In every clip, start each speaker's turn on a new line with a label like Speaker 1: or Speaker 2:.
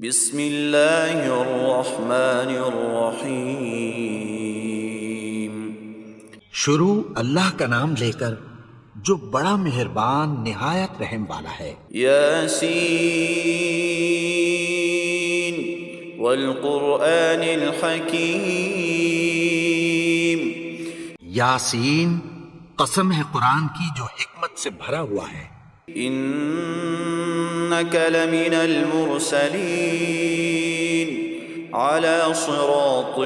Speaker 1: بسم اللہ الرحمن الرحیم۔
Speaker 2: شروع اللہ کا نام لے کر جو بڑا مہربان نہایت رحم والا ہے۔
Speaker 1: یاسین والقرآن الحکیم۔
Speaker 2: یاسین، قسم ہے قرآن کی جو حکمت سے بھرا ہوا ہے۔
Speaker 1: انک لمن المرسلین علی صراط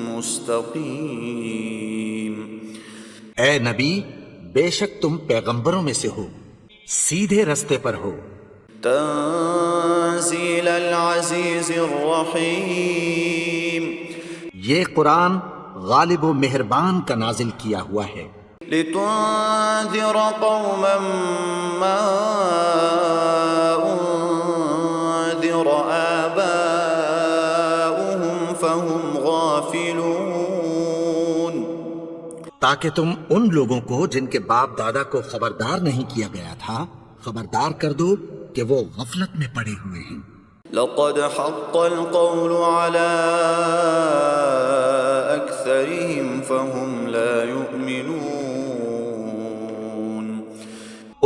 Speaker 1: مستقیم۔
Speaker 2: اے نبی، بے شک تم پیغمبروں میں سے ہو، سیدھے رستے پر ہو۔
Speaker 1: تنزیل العزیز الرحیم۔
Speaker 2: یہ قرآن غالب و مہربان کا نازل کیا ہوا ہے۔
Speaker 1: لتنذر قوما ما انذر آباؤهم فهم غافلون۔
Speaker 2: تاکہ تم ان لوگوں کو جن کے باپ دادا کو خبردار نہیں کیا گیا تھا خبردار کر دو کہ وہ غفلت میں پڑے ہوئے ہیں۔
Speaker 1: لقد حق القول على أكثرهم فهم لا يؤمنون۔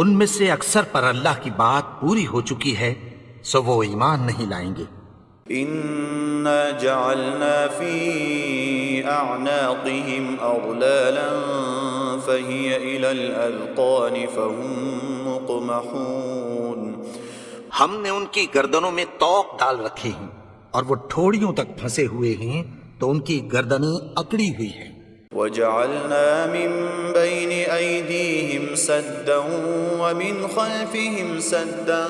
Speaker 2: ان میں سے اکثر پر اللہ کی بات پوری ہو چکی ہے، سو وہ ایمان نہیں لائیں گے۔
Speaker 1: إنا جعلنا في أعناقهم أغلالا فهي إلى الأذقان فهم مقمحون۔
Speaker 2: ہم نے ان کی گردنوں میں طوق ڈال رکھے ہیں اور وہ ٹھوڑیوں تک پھنسے ہوئے ہیں تو ان کی گردنیں اکڑی ہوئی ہیں۔
Speaker 1: وجعلنا من بين أيديهم سدا ومن خلفهم سدا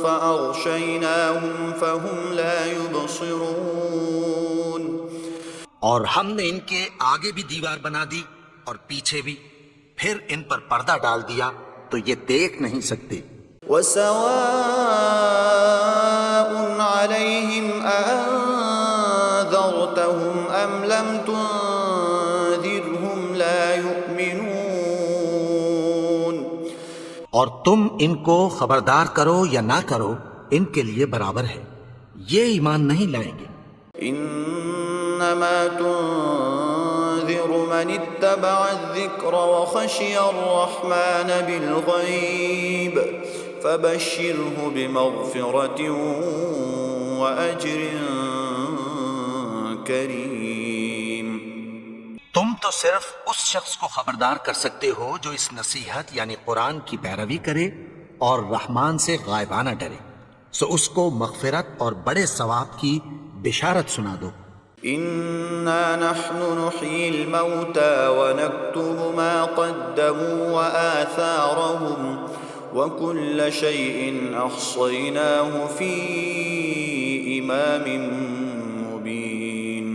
Speaker 1: فأغشيناهم فهم لا يبصرون۔
Speaker 2: اور ہم نے ان کے آگے بھی دیوار بنا دی اور پیچھے بھی، پھر ان پر پردہ ڈال دیا تو یہ دیکھ نہیں سکتے۔
Speaker 1: وسواء عليهم أأنذرتهم أم لم تنذرهم لا يؤمنون۔
Speaker 2: اور تم ان کو خبردار کرو یا نہ کرو، ان کے لیے برابر ہے، یہ ایمان نہیں لائیں گے۔
Speaker 1: انما تنذر من اتبع الذکر وخشی الرحمن بالغیب فبشرہ بمغفرۃ واجر کریم۔
Speaker 2: تم تو صرف اس شخص کو خبردار کر سکتے ہو جو اس نصیحت یعنی قرآن کی پیروی کرے اور رحمان سے غائبانہ ڈرے، سو اس کو مغفرت اور بڑے ثواب کی بشارت سنا دو۔
Speaker 1: انا نحن نحيي الموتى ونكتب ما قدموا وآثارهم وكل شيء احصيناه في امام مبين۔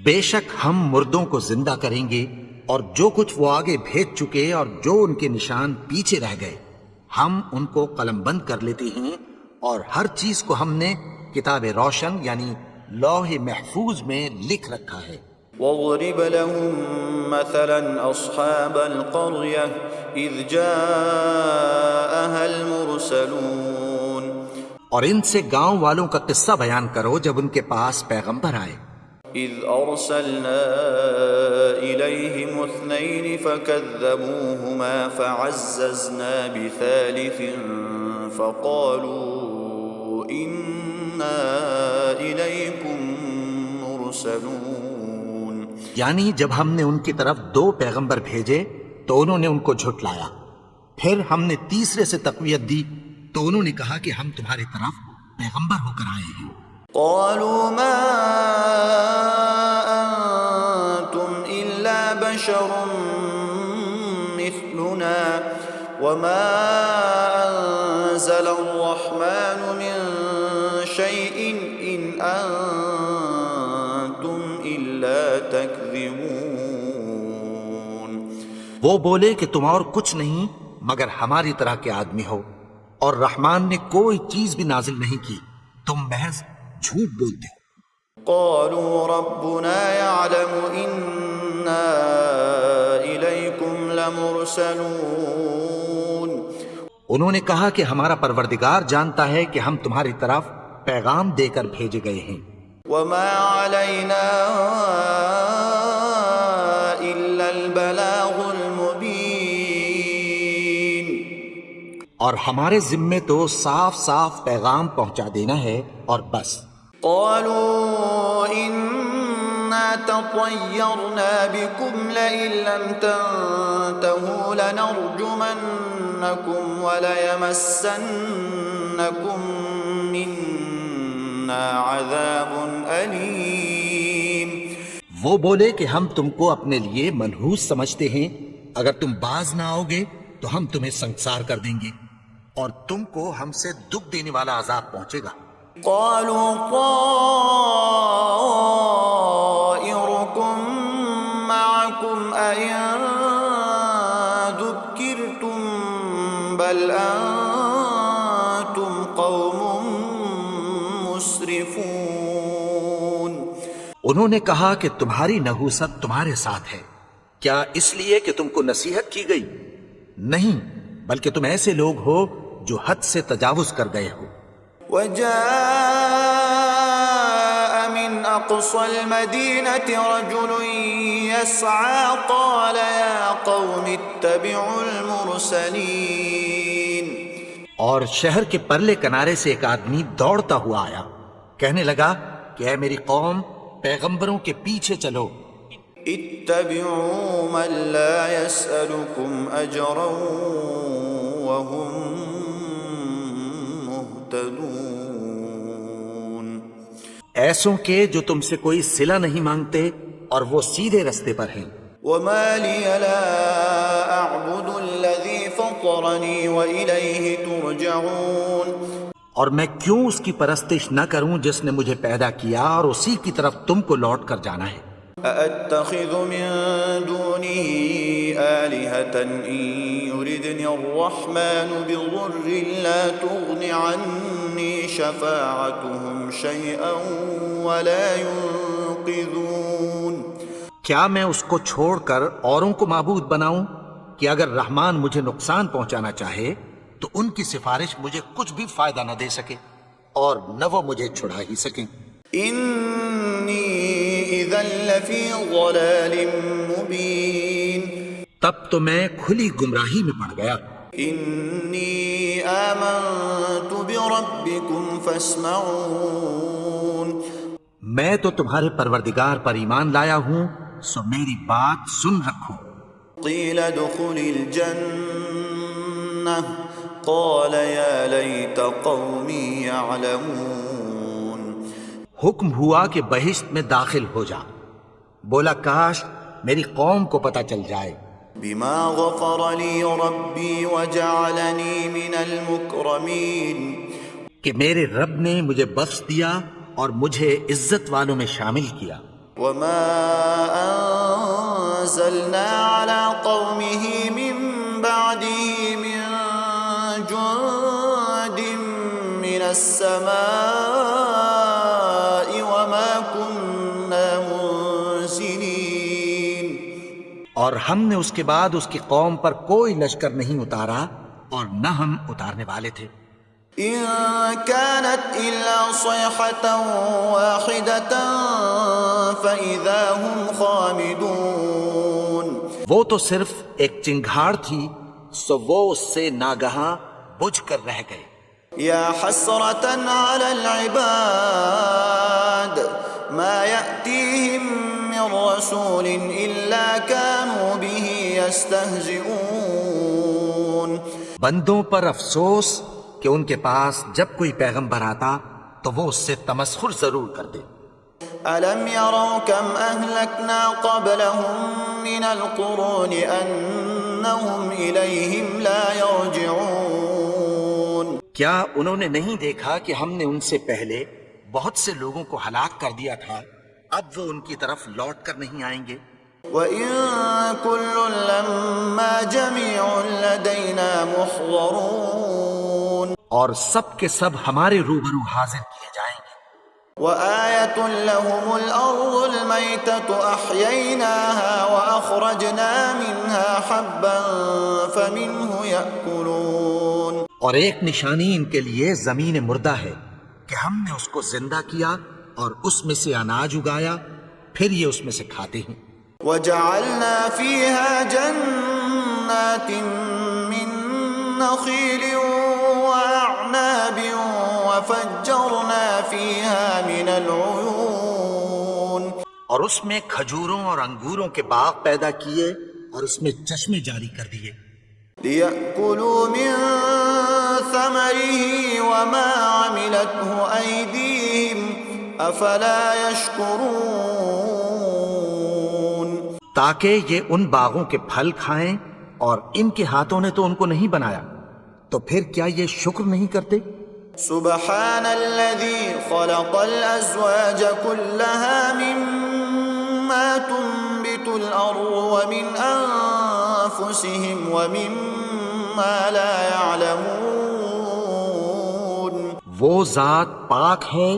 Speaker 2: بے شک ہم مردوں کو زندہ کریں گے اور جو کچھ وہ آگے بھیج چکے اور جو ان کے نشان پیچھے رہ گئے ہم ان کو قلم بند کر لیتے ہیں، اور ہر چیز کو ہم نے کتاب روشن یعنی لوح محفوظ میں لکھ رکھا ہے۔
Speaker 1: واضرب لهم مثلا اصحاب القرية اذ جاءها المرسلون۔
Speaker 2: اور ان سے گاؤں والوں کا قصہ بیان کرو جب ان کے پاس پیغمبر آئے۔
Speaker 1: اذ ارسلنا اليهم اثنين فكذبوهما فعززنا بثالث فقالوا انا اليكم مرسلون۔
Speaker 2: یعنی جب ہم نے ان کی طرف 2 پیغمبر بھیجے تو انہوں نے ان کو جھٹلایا، پھر ہم نے تیسرے سے تقویت دی تو انہوں نے کہا کہ ہم تمہاری طرف پیغمبر ہو کر آئے ہیں۔
Speaker 1: قالوا ما انتم الا بشر مثلنا وما انزل الرحمن من شيء ان انتم الا تكذبون۔
Speaker 2: وہ بولے کہ تم اور کچھ نہیں مگر ہماری طرح کے آدمی ہو، اور رحمان نے کوئی چیز بھی نازل نہیں کی، تم محض جھوٹ بولتے ہو۔
Speaker 1: قالوا ربنا يعلم إنا إليكم لمرسلون۔
Speaker 2: انہوں نے کہا کہ ہمارا پروردگار جانتا ہے کہ ہم تمہاری طرف پیغام دے کر بھیجے گئے ہیں،
Speaker 1: وما علينا إلا البلاغ المبين
Speaker 2: اور ہمارے ذمے تو صاف صاف پیغام پہنچا دینا ہے اور بس۔
Speaker 1: قالوا إنا تطيرنا بكم لئن لم تنتهوا لنرجمنكم وليمسنكم منا عذاب أليم۔
Speaker 2: وہ بولے کہ ہم تم کو اپنے لیے منحوس سمجھتے ہیں، اگر تم باز نہ آؤ گے تو ہم تمہیں سنسار کر دیں گے اور تم کو ہم سے دکھ دینے والا عذاب پہنچے گا۔
Speaker 1: قالوا طائركم معكم أئن ذكرتم بل أنتم قوم مسرفون۔
Speaker 2: انہوں نے کہا کہ تمہاری نحوست تمہارے ساتھ ہے، کیا اس لیے کہ تم کو نصیحت کی گئی؟ نہیں، بلکہ تم ایسے لوگ ہو جو حد سے تجاوز کر گئے ہو۔
Speaker 1: وجاء من أقصى المدينة رجل يسعى قال يا قوم اتبعوا المرسلين۔
Speaker 2: اور شہر کے پرلے کنارے سے ایک آدمی دوڑتا ہوا آیا، کہنے لگا کہ اے میری قوم، پیغمبروں کے پیچھے چلو۔
Speaker 1: اتبعوا من لا يسألكم أجرا وهم مهتدون۔
Speaker 2: ایسوں کے جو تم سے کوئی صلہ نہیں مانگتے اور وہ سیدھے رستے پر ہیں۔
Speaker 1: وما لي لا أعبد الذي فطرني وإليه ترجعون۔
Speaker 2: اور میں کیوں اس کی پرستش نہ کروں جس نے مجھے پیدا کیا اور اسی کی طرف تم کو لوٹ کر جانا ہے۔
Speaker 1: أأتخذ من دونه آلهة إن يردني الرحمن بضر لا تغن عني شفاعتهم شيئا ولا ينقذون۔
Speaker 2: کیا میں اس کو چھوڑ کر اوروں کو معبود بناؤں کہ اگر رحمان مجھے نقصان پہنچانا چاہے تو ان کی سفارش مجھے کچھ بھی فائدہ نہ دے سکے اور نہ وہ مجھے چھڑا ہی سکیں۔
Speaker 1: إني إذا لفي ضلال مبين۔
Speaker 2: تب تو میں کھلی گمراہی میں پڑ گیا۔
Speaker 1: إني آمنت بربكم فاسمعون۔
Speaker 2: میں تو تمہارے پروردگار پر ایمان لایا ہوں، سو میری بات سن رکھو۔
Speaker 1: قيل ادخل الجنة قال يا ليت قومي يعلمون۔
Speaker 2: حکم ہوا کہ بہشت میں داخل ہو جا، بولا کاش میری قوم کو پتہ چل جائے۔
Speaker 1: بما غفر لي ربي وجعلني من المكرمين۔
Speaker 2: کہ میرے رب نے مجھے بخش دیا اور مجھے عزت والوں میں شامل کیا۔
Speaker 1: وما أنزلنا على قومه من بعده من جند من السماء وما كنا منزلين۔
Speaker 2: اور ہم نے اس کے بعد اس کی قوم پر کوئی لشکر نہیں اتارا اور نہ ہم اتارنے والے تھے۔
Speaker 1: إن كانت إلا صيحة واحدة فإذا هم خامدون۔
Speaker 2: وہ تو صرف ایک چنگھاڑ تھی، سو وہ اس سے ناگہاں بجھ کر رہ گئے۔
Speaker 1: يا حسرة على العباد ما يأتيهم من رسول إلا كانوا به يستهزئون۔
Speaker 2: بندوں پر افسوس کہ ان کے پاس جب کوئی پیغمبر آتا تو وہ اس سے تمسخر ضرور کر دے۔
Speaker 1: ألم يروا كم أهلكنا قبلهم من القرون أنهم إليهم لا يرجعون۔
Speaker 2: کیا انہوں نے نہیں دیکھا کہ ہم نے ان سے پہلے بہت سے لوگوں کو ہلاک کر دیا تھا، اب وہ ان کی طرف لوٹ کر نہیں آئیں گے؟
Speaker 1: وَإِن كُلٌّ لَمَّا جَمِيعٌ لَدَيْنَا مُحْضَرُونَ۔
Speaker 2: اور سب کے سب ہمارے روبرو حاضر کیے جائیں گے۔
Speaker 1: وَآيَةٌ لَهُمُ الْأَرْضُ الْمَيْتَةُ أَحْيَيْنَاهَا وَأَخْرَجْنَا مِنْهَا حَبًّا فَمِنْهُ يَأْكُلُونَ۔
Speaker 2: اور ایک نشانی ان کے لیے زمین مردہ ہے کہ ہم نے اس کو زندہ کیا اور اس میں سے اناج اگایا، پھر یہ اس میں سے کھاتے ہیں۔
Speaker 1: وجعلنا فيها جنات من نخيل وأعناب وفجرنا فيها من العيون،
Speaker 2: اور اس میں کھجوروں اور انگوروں کے باغ پیدا کیے اور اس میں چشمے جاری کر دیے،
Speaker 1: ليأكلوا من ثمره وما عملته أيديهم أفلا يشكرون،
Speaker 2: تاکہ یہ ان باغوں کے پھل کھائیں، اور ان کے ہاتھوں نے تو ان کو نہیں بنایا، تو پھر کیا یہ شکر نہیں کرتے؟
Speaker 1: سبحان الذي خلق الأزواج كلها مما تنبت الأرض ومن أنفسهم ومما لا يعلمون،
Speaker 2: وہ ذات پاک ہے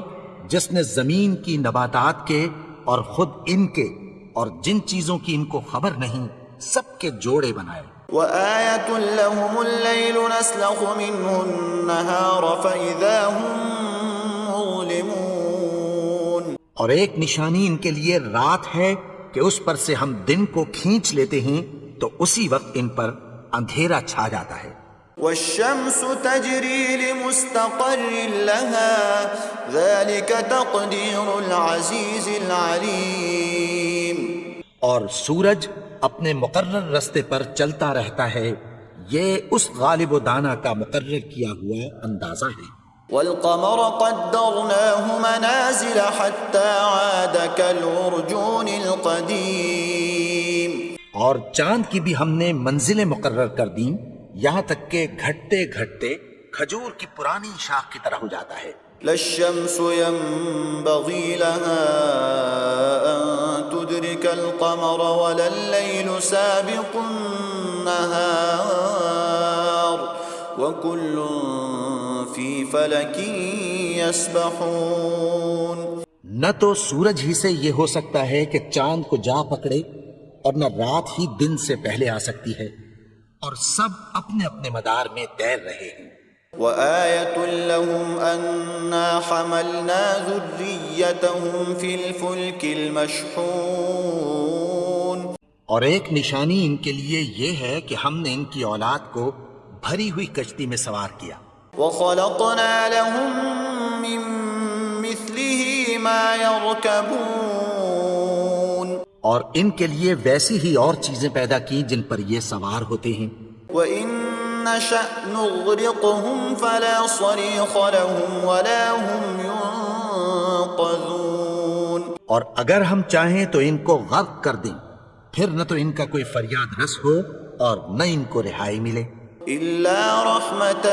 Speaker 2: جس نے زمین کی نباتات کے اور خود ان کے اور جن چیزوں کی ان کو خبر نہیں سب کے جوڑے بنائے۔
Speaker 1: وآية لهم الليل نسلخ منه النهار فإذا هم مظلمون،
Speaker 2: اور ایک نشانی ان کے لیے رات ہے کہ اس پر سے ہم دن کو کھینچ لیتے ہیں تو اسی وقت ان پر اندھیرا چھا جاتا ہے۔
Speaker 1: والشمس تجري لمستقر لها ذلك تقدير العزيز العليم،
Speaker 2: اور سورج اپنے مقرر رستے پر چلتا رہتا ہے، یہ اس غالب و دانا کا مقرر کیا ہوا اندازہ ہے۔
Speaker 1: والقمر قدرناه منازل حتى عاد كالعرجون القديم،
Speaker 2: اور چاند کی بھی ہم نے منزلیں مقرر کر دیں یہاں تک کہ گھٹتے گھٹتے کھجور کی پرانی شاخ کی طرح ہو جاتا ہے۔
Speaker 1: لا الشمس ينبغي لها أن تدرك القمر ولا الليل سابق النهار وكل في فلك يسبحون،
Speaker 2: نہ تو سورج ہی سے یہ ہو سکتا ہے کہ چاند کو جا پکڑے، اور نہ رات ہی دن سے پہلے آ سکتی ہے، اور سب اپنے اپنے مدار میں تیر رہے ہیں۔
Speaker 1: وآية لهم أنا حملنا ذريتهم في الفلك المشحون،
Speaker 2: اور ایک نشانی ان کے لیے یہ ہے کہ ہم نے ان کی اولاد کو بھری ہوئی کشتی میں سوار کیا،
Speaker 1: وخلقنا لهم من مثله ما يركبون،
Speaker 2: اور ان کے لیے ویسی ہی اور چیزیں پیدا کی جن پر یہ سوار ہوتے ہیں۔
Speaker 1: وإن نشأ نغرقهم فلا صريخ لهم ولا هم ينقذون،
Speaker 2: اور اگر ہم چاہیں تو ان کو غرق کر دیں، پھر نہ تو ان کا کوئی فریاد رس ہو اور نہ ان کو رہائی ملے۔
Speaker 1: إلا رحمة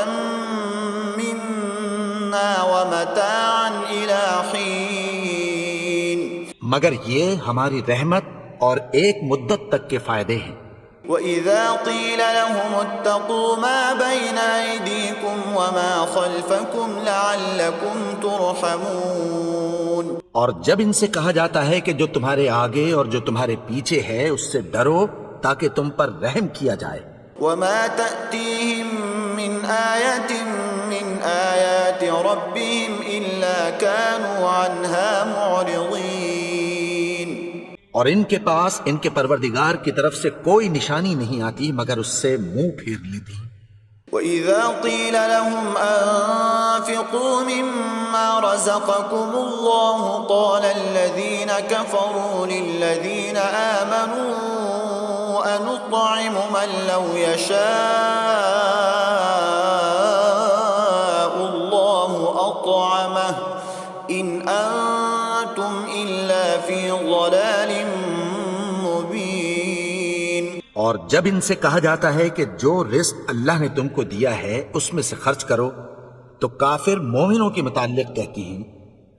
Speaker 1: منا ومتاعا إلى حين،
Speaker 2: مگر یہ ہماری رحمت اور ایک مدت تک کے فائدے ہیں۔
Speaker 1: وإذا قيل لهم اتقوا ما بين أيديكم وما خلفكم لعلكم ترحمون،
Speaker 2: اور جب ان سے کہا جاتا ہے کہ جو تمہارے آگے اور جو تمہارے پیچھے ہے اس سے ڈرو تاکہ تم پر رحم کیا جائے۔
Speaker 1: وما تأتيهم من آية من آيات ربهم إلا كانوا عنها معرضين،
Speaker 2: اور ان کے پاس ان کے پروردگار کی طرف سے کوئی نشانی نہیں آتی مگر اس سے منہ پھیر لیتی۔
Speaker 1: وإذا قيل لهم أنفقوا مما رزقكم الله قال الذين كفروا للذين آمنوا أنطعم من لو يشاء الله أطعمه إن أنتم إلا في ضلال مبين،
Speaker 2: اور جب ان سے کہا جاتا ہے کہ جو رزق اللہ نے تم کو دیا ہے اس میں سے خرچ کرو، تو کافر مومنوں کے متعلق کہتی ہیں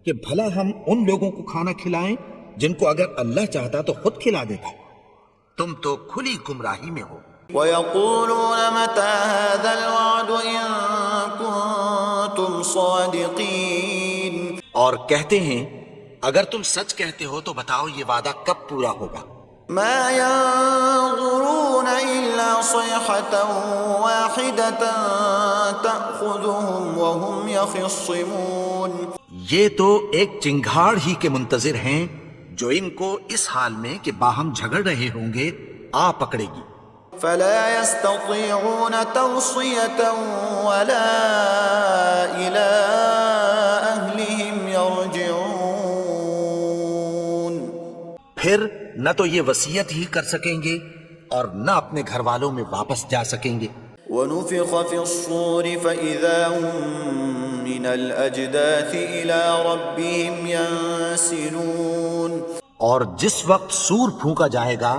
Speaker 2: کہ بھلا ہم ان لوگوں کو کھانا کھلائیں جن کو اگر اللہ چاہتا تو خود کھلا دیتا، تم تو کھلی گمراہی میں ہو۔
Speaker 1: ويقولون متى هذا الوعد إن كنتم صادقين،
Speaker 2: اور کہتے ہیں اگر تم سچ کہتے ہو تو بتاؤ یہ وعدہ کب پورا ہوگا۔
Speaker 1: ما ينظرون إلا صيحة واحدة تأخذهم وهم يخصمون.
Speaker 2: یہ تو ایک چنگھاڑ ہی کے منتظر ہیں جو ان کو اس حال میں کہ باہم جھگڑ رہے ہوں گے آ پکڑے گی.
Speaker 1: فلا يستطيعون توصية ولا إلى أهلهم يرجعون.
Speaker 2: پھر نہ تو یہ وصیت ہی کر سکیں گے اور نہ اپنے گھر والوں میں واپس جا سکیں گے.
Speaker 1: ونفخ في الصور فإذا هم من الأجداث إلى ربهم ينسلون.
Speaker 2: اور جس وقت سور پھونکا جائے گا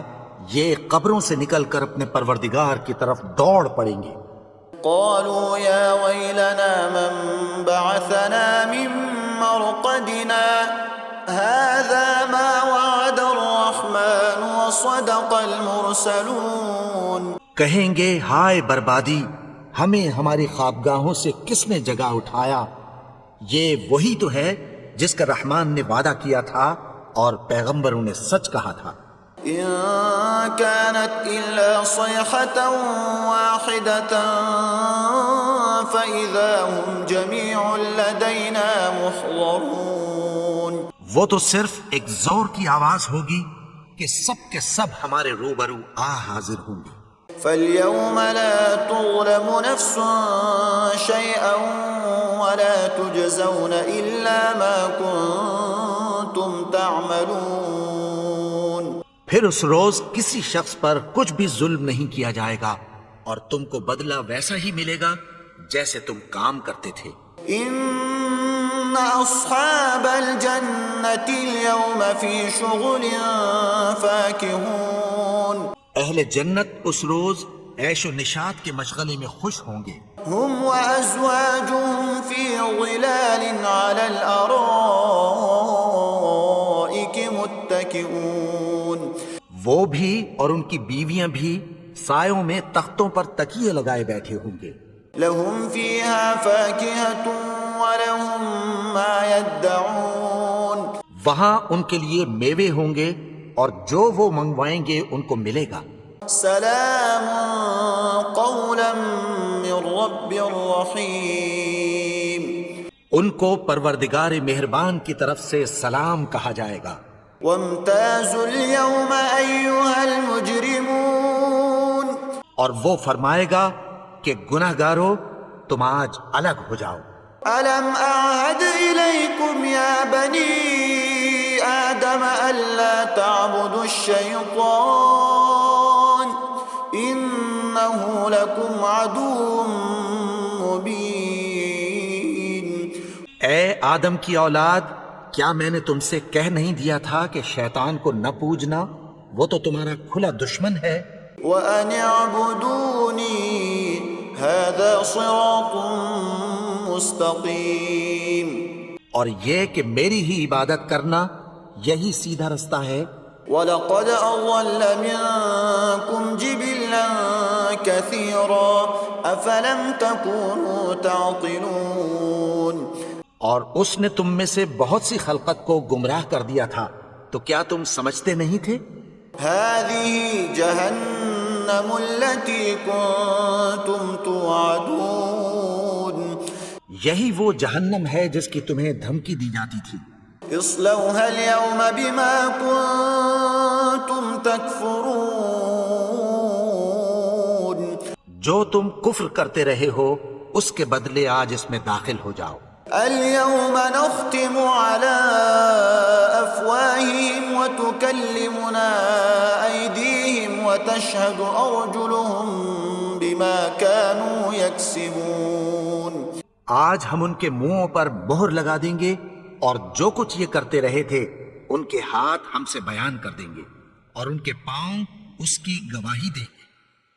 Speaker 2: یہ قبروں سے نکل کر اپنے پروردگار کی طرف دوڑ پڑیں گے.
Speaker 1: قالوا يا ويلنا من بعثنا من مرقدنا هذا ما وعد الرحمن وصدق المرسلون.
Speaker 2: کہیں گے ہائے بربادی، ہمیں ہماری خوابگاہوں سے کس نے جگا اٹھایا؟ یہ وہی تو ہے جس کا رحمان نے وعدہ کیا تھا اور پیغمبروں نے سچ کہا تھا.
Speaker 1: إن كانت إلا صيحة واحدة فإذا هم جميع لدينا محضرون.
Speaker 2: وہ تو صرف ایک زور کی آواز ہوگی کہ سب کے سب ہمارے روبرو حاضر ہوں گے.
Speaker 1: فاليوم لا تظلم نفس شيئا ولا تجزون إلا ما كنتم تعملون.
Speaker 2: پھر اس روز کسی شخص پر کچھ بھی ظلم نہیں کیا جائے گا اور تم کو بدلہ ویسا ہی ملے گا جیسے تم کام کرتے تھے.
Speaker 1: إن أصحاب الجنة اليوم في شغل فاكهون.
Speaker 2: اہل جنت اس روز عیش و نشاط کے مشغلے میں خوش ہوں گے.
Speaker 1: هم وأزواجهم في ظلال على الأرائك متكئون.
Speaker 2: وہ بھی اور ان کی بیویاں بھی سایوں میں تختوں پر تکیے لگائے بیٹھے ہوں گے.
Speaker 1: لهم فيها فاكهة ولهم ما يدعون.
Speaker 2: وہاں ان کے لیے میوے ہوں گے اور جو وہ منگوائیں گے ان کو ملے گا.
Speaker 1: سلام قولا من رب رحیم.
Speaker 2: ان کو پروردگار مہربان کی طرف سے سلام کہا جائے گا.
Speaker 1: وامتازوا اليوم أيها المجرمون.
Speaker 2: اور وہ فرمائے گا کہ گناہگارو تم آج الگ ہو جاؤ.
Speaker 1: ألم أعهد إليكم يا بني آدم ألا تعبدوا الشيطان إنه لكم عدو مبين.
Speaker 2: اے آدم کی اولاد، کیا میں نے تم سے کہہ نہیں دیا تھا کہ شیطان کو نہ پوجنا؟ وہ تو تمہارا کھلا دشمن ہے.
Speaker 1: وَأَنِ اعْبُدُونِي هَذَا صِرَاطٌ مُسْتَقِيمٌ.
Speaker 2: اور یہ کہ میری ہی عبادت کرنا یہی سیدھا رستہ ہے.
Speaker 1: وَلَقَدْ أَضَلَّ مِنكُمْ جِبِلًّا كَثِيرًا أَفَلَمْ تَكُونُوا تَعْقِلُونَ.
Speaker 2: اور اس نے تم میں سے بہت سی خلقت کو گمراہ کر دیا تھا، تو کیا تم سمجھتے نہیں تھے؟
Speaker 1: هَذِهِ جَهَنَّمُ الَّتِي كُنتُمْ تُوعَدُونَ.
Speaker 2: یہی وہ جہنم ہے جس کی تمہیں دھمکی دی جاتی تھی.
Speaker 1: اصلوها اليوم بما كنتم تكفرون.
Speaker 2: جو تم کفر کرتے رہے ہو اس کے بدلے آج اس میں داخل ہو جاؤ.
Speaker 1: اليوم نختم على أفواههم وتكلمنا أيديهم وتشهد أرجلهم بما كانوا يكسبون.
Speaker 2: آج ہم ان کے منہوں پر مہر لگا دیں گے اور جو کچھ یہ کرتے رہے تھے ان کے ہاتھ ہم سے بیان کر دیں گے اور ان کے پاؤں اس کی گواہی دیں گے.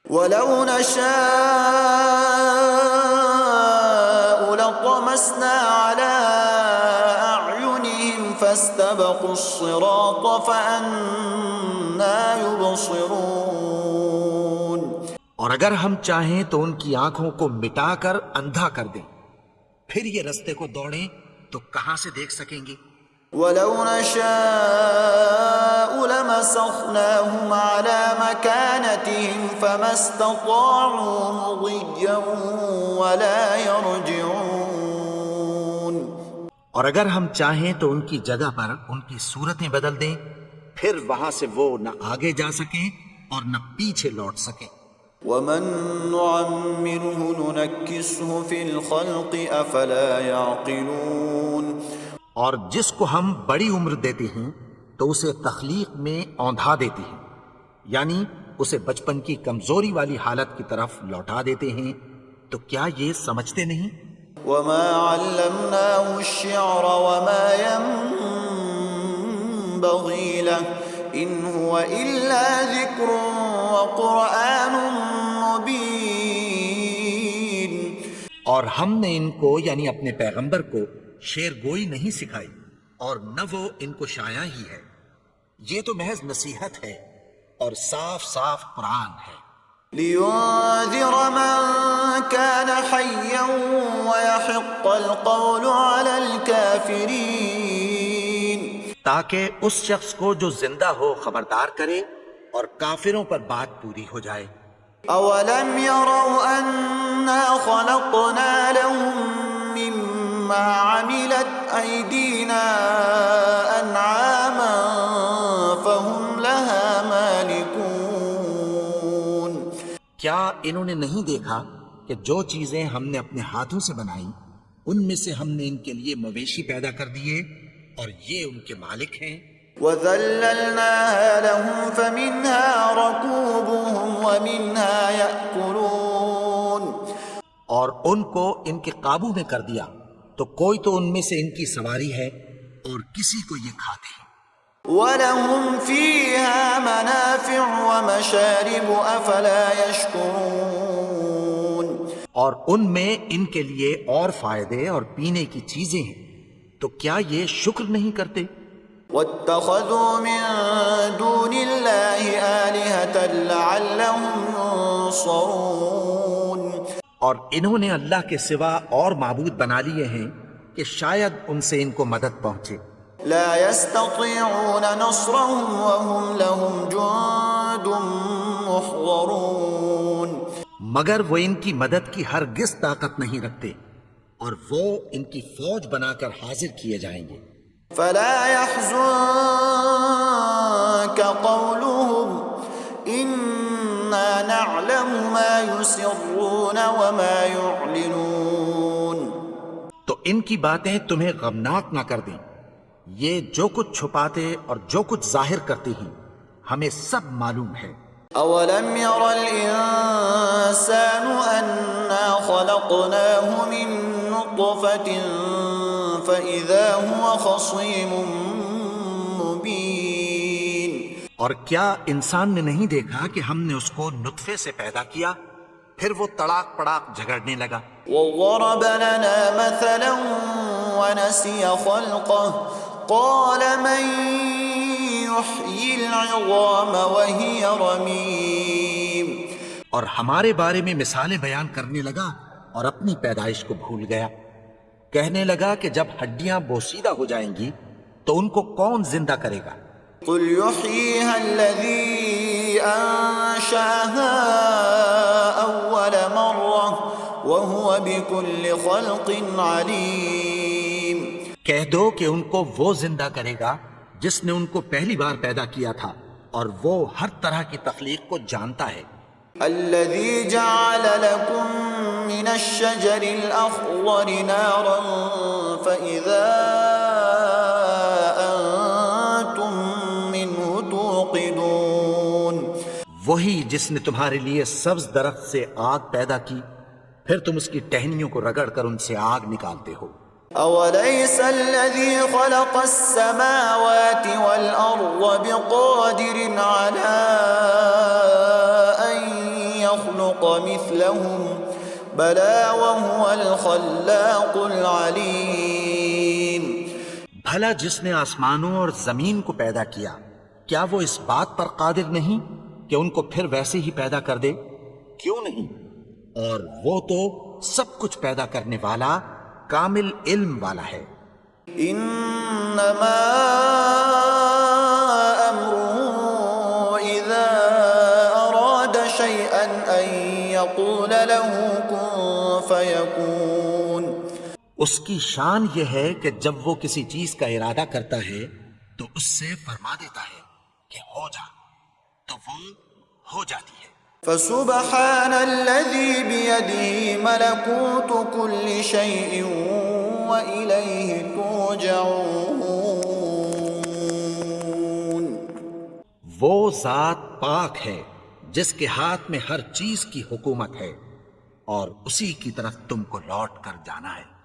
Speaker 1: وَلَوْ نَشَاءُ لَطَمَسْنَا عَلَىٰ أَعْيُنِهِمْ فَاسْتَبَقُوا الصِّرَاطَ فَأَنَّىٰ يُبْصِرُونَ.
Speaker 2: اور اگر ہم چاہیں تو ان کی آنکھوں کو مٹا کر اندھا کر دیں، پھر یہ رستے کو دوڑیں تو کہاں سے دیکھ سکیں گے؟
Speaker 1: وَلَوْ نَشَاءُ لَمَسَخْنَاهُمْ عَلَى مَكَانَتِهِمْ فَمَا اسْتَطَاعُوا مُضِيًّا وَلَا يَرْجِعُونَ۔
Speaker 2: اور اگر ہم چاہیں تو ان کی جگہ پر ان کی صورتیں بدل دیں، پھر وہاں سے وہ نہ آگے جا سکیں اور نہ پیچھے لوٹ سکیں۔
Speaker 1: وَمَن نُّعَمِّرْهُ نُنَكِّسْهُ فِي الْخَلْقِ أَفَلَا يَعْقِلُونَ۔
Speaker 2: اور جس کو ہم بڑی عمر دیتے ہیں تو اسے تخلیق میں اوندھا دیتے ہیں، یعنی اسے بچپن کی کمزوری والی حالت کی طرف لوٹا دیتے ہیں، تو کیا یہ سمجھتے نہیں؟
Speaker 1: وَمَا عَلَّمْنَاهُ الشِّعْرَ وَمَا يَنبَغِي لَهُ إِنْ هُوَ إِلَّا ذِكْرٌ وَقُرْآنٌ مُبِينٌ۔
Speaker 2: اور ہم نے ان کو یعنی اپنے پیغمبر کو شعر گوئی نہیں سکھائی، اور نہ وہ ان کو شاعر ہی ہے، یہ تو محض نصیحت ہے اور صاف صاف قرآن ہے۔
Speaker 1: لِيُنذِرَ مَن كَانَ حَيًّا وَيَحِقَّ الْقَوْلُ عَلَى الْكَافِرِينَ،
Speaker 2: تاکہ اس شخص کو جو زندہ ہو خبردار کرے اور کافروں پر بات پوری ہو جائے۔
Speaker 1: أَوَلَمْ يَرَوْا أَنَّا خَلَقْنَا لَهُم مِّمَّا عَمِلَتْ أَيْدِينَا أَنْعَامًا فَهُمْ لَهَا مَالِكُونَ۔
Speaker 2: کیا انہوں نے نہیں دیکھا کہ جو چیزیں ہم نے اپنے ہاتھوں سے بنائی ان میں سے ہم نے ان کے لیے مویشی پیدا کر دیے اور یہ ان کے مالک ہیں۔
Speaker 1: وَذَلَّلْنَاهَا لَهُمْ فَمِنْهَا رَكُوبُهُمْ وَمِنْهَا يَأْكُلُونَ۔
Speaker 2: اور ان کو ان کے قابو میں کر دیا تو کوئی تو ان میں سے ان کی سواری ہے اور کسی کو یہ کھاتے ہیں۔
Speaker 1: وَلَهُمْ فِيهَا مَنَافِعُ وَمَشَارِبُ أَفَلَا يَشْكُرُونَ۔
Speaker 2: اور ان میں ان کے لیے اور فائدے اور پینے کی چیزیں ہیں، تو کیا یہ شکر نہیں کرتے؟
Speaker 1: وَاتَّخَذُوا مِن دُونِ اللَّهِ آلِهَةً لَعَلَّهُمْ يُنصَرُونَ۔
Speaker 2: اور انہوں نے اللہ کے سوا اور معبود بنا لیے ہیں کہ شاید ان سے ان کو مدد پہنچے۔
Speaker 1: لَا يَسْتَطِيعُونَ نَصْرَهُمْ وَهُمْ لَهُمْ جُندٌ مُحْضَرُونَ۔
Speaker 2: مگر وہ ان کی مدد کی ہرگز طاقت نہیں رکھتے اور وہ ان کی فوج بنا کر حاضر کیے جائیں گے۔
Speaker 1: فَلَا يَحْزُنكَ قَوْلُهُمْ إِنَّا نَعْلَمُ مَا يُسِرُّونَ وَمَا يُعْلِنُونَ۔
Speaker 2: تو ان کی باتیں تمہیں غمناک نہ کر دیں، یہ جو کچھ چھپاتے اور جو کچھ ظاہر کرتے ہیں ہمیں سب معلوم ہے۔
Speaker 1: أَوَلَمْ يَرَ الْإِنسَانُ أَنَّا خَلَقْنَاهُ مِن نُّطْفَةٍ فَإِذَا هُوَ خَصِيمٌ مُّبِينٌ۔
Speaker 2: اور کیا انسان نے نہیں دیکھا کہ ہم نے اس کو نطفے سے پیدا کیا، پھر وہ تڑاک پڑاک جھگڑنے لگا۔
Speaker 1: وَضَرَبَ لَنَا مَثَلًا وَنَسِيَ خَلْقَهُ قَالَ مَن يُحْيِي الْعِظَامَ وَهِيَ رَمِيمٌ۔
Speaker 2: اور ہمارے بارے میں مثالیں بیان کرنے لگا اور اپنی پیدائش کو بھول گیا۔ کہنے لگا کہ جب ہڈیاں بوسیدہ ہو جائیں گی تو ان کو کون زندہ کرے گا؟
Speaker 1: قُلْ يُحْيِيهَا الَّذِي أَنشَأَهَا أَوَّلَ مَرَّةٍ وَهُوَ بِكُلِّ خَلْقٍ عَلِيمٌ۔
Speaker 2: کہہ دو کہ ان کو وہ زندہ کرے گا جس نے ان کو پہلی بار پیدا کیا تھا، اور وہ ہر طرح کی تخلیق کو جانتا ہے۔
Speaker 1: الَّذِي جَعَلَ لَكُم مِّنَ الشَّجَرِ الْأَخْضَرِ نَارًا فَإِذَا أَنتُم مِّنْهُ تُوقِدُونَ۔
Speaker 2: وہی جس نے تمہارے لیے سبز درخت سے آگ پیدا کی، پھر تم اس کی ٹہنیوں کو رگڑ کر ان سے آگ نکالتے ہو۔
Speaker 1: أَوَلَيْسَ الَّذِي خَلَقَ السَّمَاوَاتِ وَالْأَرْضَ بِقَادِرٍ عَلَىٰ أَن يَخْلُقَ مِثْلَهُم بَلَىٰ وَهُوَ الْخَلَّاقُ الْعَلِيمُ۔
Speaker 2: بھلا جس نے آسمانوں اور زمین کو پیدا کیا، کیا وہ اس بات پر قادر نہیں کہ ان کو پھر ویسے ہی پیدا کر دے؟ کیوں نہیں؟ اور وہ تو سب کچھ پیدا کرنے والا کامل علم والا ہے۔
Speaker 1: انما امره اذا اراد شيئا ان يقول له كن فيكون.
Speaker 2: اس کی شان یہ ہے کہ جب وہ کسی چیز کا ارادہ کرتا ہے تو اس سے فرما دیتا ہے کہ ہو جا، تو وہ ہو جاتی ہے.
Speaker 1: فسبحان الذي بيده ملكوت كل شيء وإليه ترجعون.
Speaker 2: وہ ذات پاک ہے جس کے ہاتھ میں ہر چیز کی حکومت ہے اور اسی کی طرف تم کو لوٹ کر جانا ہے.